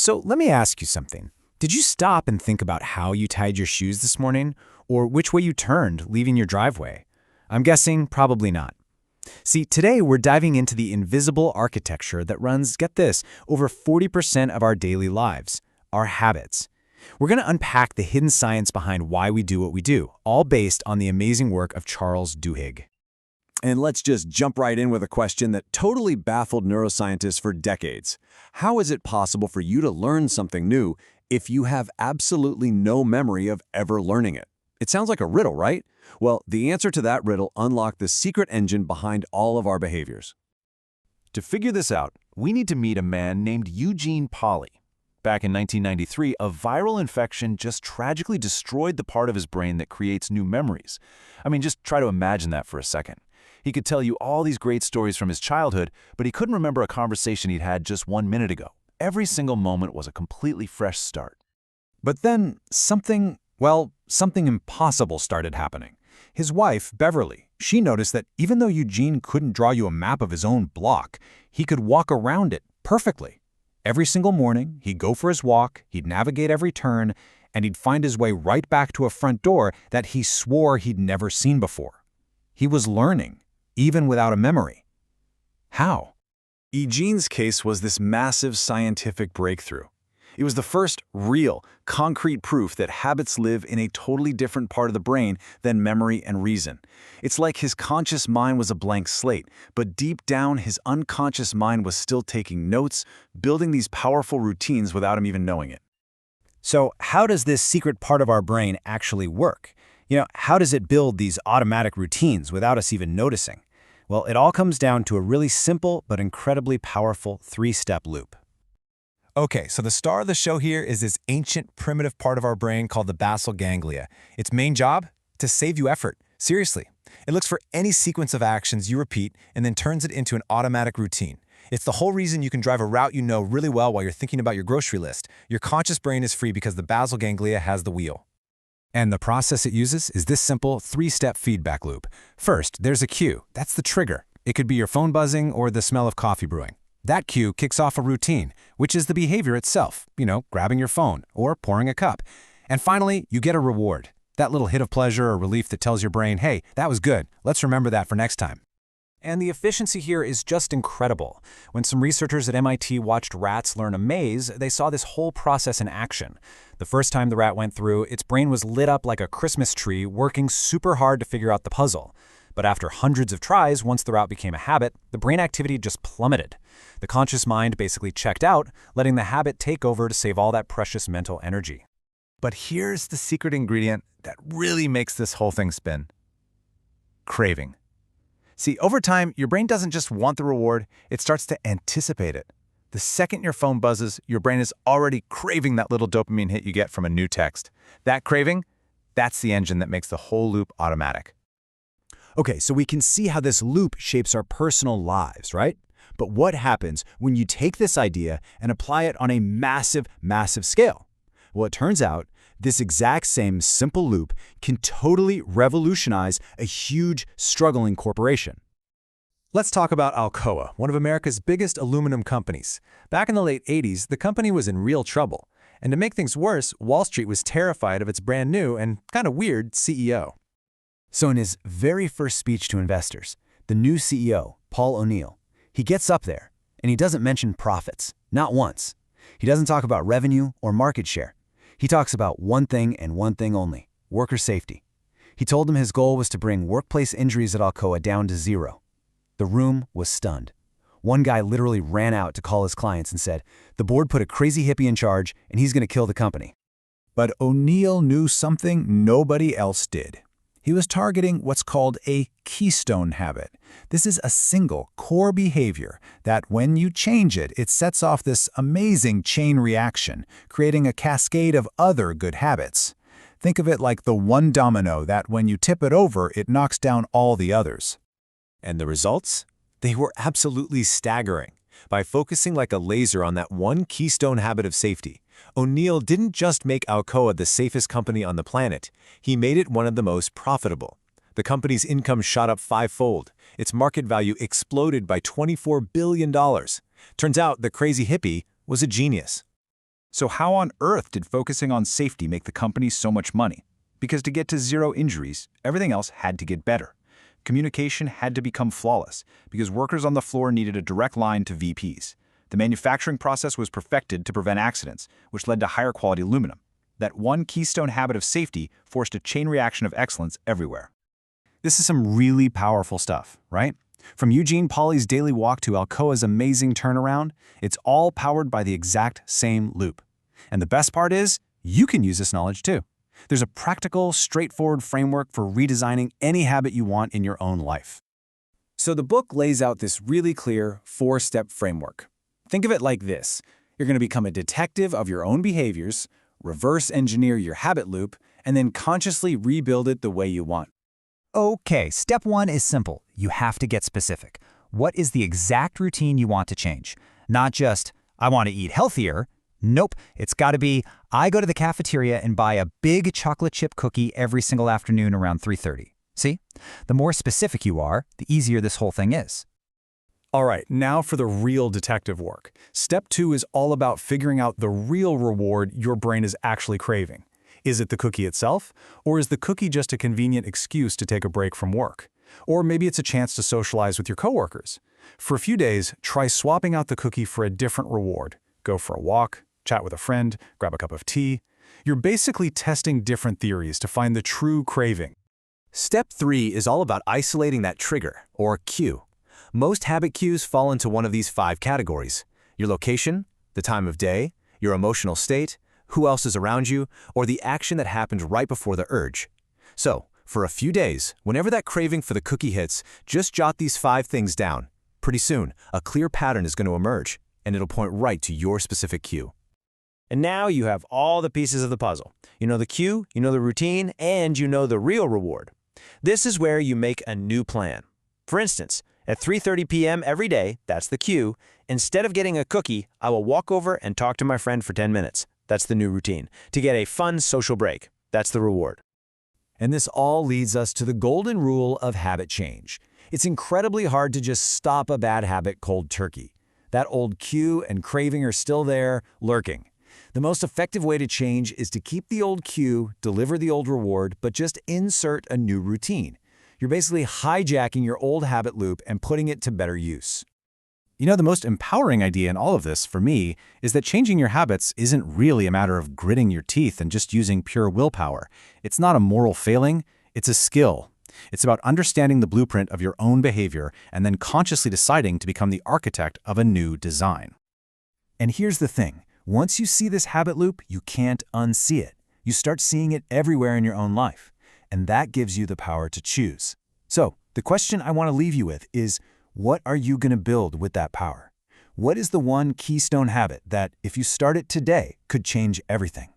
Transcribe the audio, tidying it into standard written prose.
So let me ask you something. Did you stop and think about how you tied your shoes this morning, or which way you turned, leaving your driveway? I'm guessing probably not. See, today we're diving into the invisible architecture that runs, get this, over 40% of our daily lives, our habits. We're going to unpack the hidden science behind why we do what we do, all based on the amazing work of Charles Duhigg. And let's just jump right in with a question that totally baffled neuroscientists for decades. How is it possible for you to learn something new if you have absolutely no memory of ever learning it? It sounds like a riddle, right? Well, the answer to that riddle unlocked the secret engine behind all of our behaviors. To figure this out, we need to meet a man named Eugene Polly. Back in 1993, a viral infection just tragically destroyed the part of his brain that creates new memories. I mean, just try to imagine that for a second. He could tell you all these great stories from his childhood, but he couldn't remember a conversation he'd had just 1 minute ago. Every single moment was a completely fresh start. But then something impossible started happening. His wife, Beverly, she noticed that even though Eugene couldn't draw you a map of his own block, he could walk around it perfectly. Every single morning, he'd go for his walk, he'd navigate every turn, and he'd find his way right back to a front door that he swore he'd never seen before. He was learning, even without a memory. How? Eugene's case was this massive scientific breakthrough. It was the first real, concrete proof that habits live in a totally different part of the brain than memory and reason. It's like his conscious mind was a blank slate, but deep down his unconscious mind was still taking notes, building these powerful routines without him even knowing it. So how does this secret part of our brain actually work? How does it build these automatic routines without us even noticing? Well, it all comes down to a really simple but incredibly powerful 3-step loop. Okay, so the star of the show here is this ancient, primitive part of our brain called the basal ganglia. Its main job? To save you effort. Seriously. It looks for any sequence of actions you repeat and then turns it into an automatic routine. It's the whole reason you can drive a route you know really well while you're thinking about your grocery list. Your conscious brain is free because the basal ganglia has the wheel. And the process it uses is this simple 3-step feedback loop. First, there's a cue. That's the trigger. It could be your phone buzzing or the smell of coffee brewing. That cue kicks off a routine, which is the behavior itself, grabbing your phone or pouring a cup. And finally, you get a reward, that little hit of pleasure or relief that tells your brain, hey, that was good, let's remember that for next time. And the efficiency here is just incredible. When some researchers at MIT watched rats learn a maze, they saw this whole process in action. The first time the rat went through, its brain was lit up like a Christmas tree, working super hard to figure out the puzzle. But after hundreds of tries, once the route became a habit, the brain activity just plummeted. The conscious mind basically checked out, letting the habit take over to save all that precious mental energy. But here's the secret ingredient that really makes this whole thing spin. Craving. See, over time, your brain doesn't just want the reward, it starts to anticipate it. The second your phone buzzes, your brain is already craving that little dopamine hit you get from a new text. That craving, that's the engine that makes the whole loop automatic. Okay, so we can see how this loop shapes our personal lives, right? But what happens when you take this idea and apply it on a massive, massive scale? Well, it turns out this exact same simple loop can totally revolutionize a huge, struggling corporation. Let's talk about Alcoa, one of America's biggest aluminum companies. Back in the late 80s, the company was in real trouble. And to make things worse, Wall Street was terrified of its brand new and kind of weird CEO. So in his very first speech to investors, the new CEO, Paul O'Neill, he gets up there and he doesn't mention profits, not once. He doesn't talk about revenue or market share. He talks about one thing and one thing only, worker safety. He told them his goal was to bring workplace injuries at Alcoa down to 0. The room was stunned. One guy literally ran out to call his clients and said, the board put a crazy hippie in charge and he's going to kill the company. But O'Neill knew something nobody else did. He was targeting what's called a keystone habit. This is a single core behavior that when you change it, it sets off this amazing chain reaction, creating a cascade of other good habits. Think of it like the one domino that when you tip it over, it knocks down all the others. And the results? They were absolutely staggering. By focusing like a laser on that one keystone habit of safety, O'Neill didn't just make Alcoa the safest company on the planet, he made it one of the most profitable. The company's income shot up 5-fold. Its market value exploded by $24 billion. Turns out the crazy hippie was a genius. So how on earth did focusing on safety make the company so much money? Because to get to zero injuries, everything else had to get better. Communication had to become flawless, because workers on the floor needed a direct line to VPs. The manufacturing process was perfected to prevent accidents, which led to higher quality aluminum. That one keystone habit of safety forced a chain reaction of excellence everywhere. This is some really powerful stuff, right? From Eugene Pauly's daily walk to Alcoa's amazing turnaround, it's all powered by the exact same loop. And the best part is, you can use this knowledge too. There's a practical, straightforward framework for redesigning any habit you want in your own life. So the book lays out this really clear 4-step framework. Think of it like this. You're going to become a detective of your own behaviors, reverse engineer your habit loop, and then consciously rebuild it the way you want. Okay, step 1 is simple. You have to get specific. What is the exact routine you want to change? Not just, I want to eat healthier. Nope, it's got to be, I go to the cafeteria and buy a big chocolate chip cookie every single afternoon around 3:30. See? The more specific you are, the easier this whole thing is. All right, now for the real detective work. Step 2 is all about figuring out the real reward your brain is actually craving. Is it the cookie itself, or is the cookie just a convenient excuse to take a break from work? Or maybe it's a chance to socialize with your coworkers. For a few days, try swapping out the cookie for a different reward. Go for a walk, chat with a friend, grab a cup of tea. You're basically testing different theories to find the true craving. Step 3 is all about isolating that trigger, or cue. Most habit cues fall into one of these 5 categories: your location, the time of day, your emotional state, who else is around you, or the action that happened right before the urge. So, for a few days, whenever that craving for the cookie hits, just jot these 5 things down. Pretty soon, a clear pattern is going to emerge, and it'll point right to your specific cue. And now you have all the pieces of the puzzle. You know the cue, you know the routine, and you know the real reward. This is where you make a new plan. For instance, at 3:30 p.m. every day, that's the cue, instead of getting a cookie, I will walk over and talk to my friend for 10 minutes. That's the new routine. To get a fun social break, that's the reward. And this all leads us to the golden rule of habit change. It's incredibly hard to just stop a bad habit cold turkey. That old cue and craving are still there, lurking. The most effective way to change is to keep the old cue, deliver the old reward, but just insert a new routine. You're basically hijacking your old habit loop and putting it to better use. You know, the most empowering idea in all of this, for me, is that changing your habits isn't really a matter of gritting your teeth and just using pure willpower. It's not a moral failing, it's a skill. It's about understanding the blueprint of your own behavior and then consciously deciding to become the architect of a new design. And here's the thing. Once you see this habit loop, you can't unsee it. You start seeing it everywhere in your own life. And that gives you the power to choose. So, the question I want to leave you with is, what are you going to build with that power? What is the one keystone habit that, if you start it today, could change everything?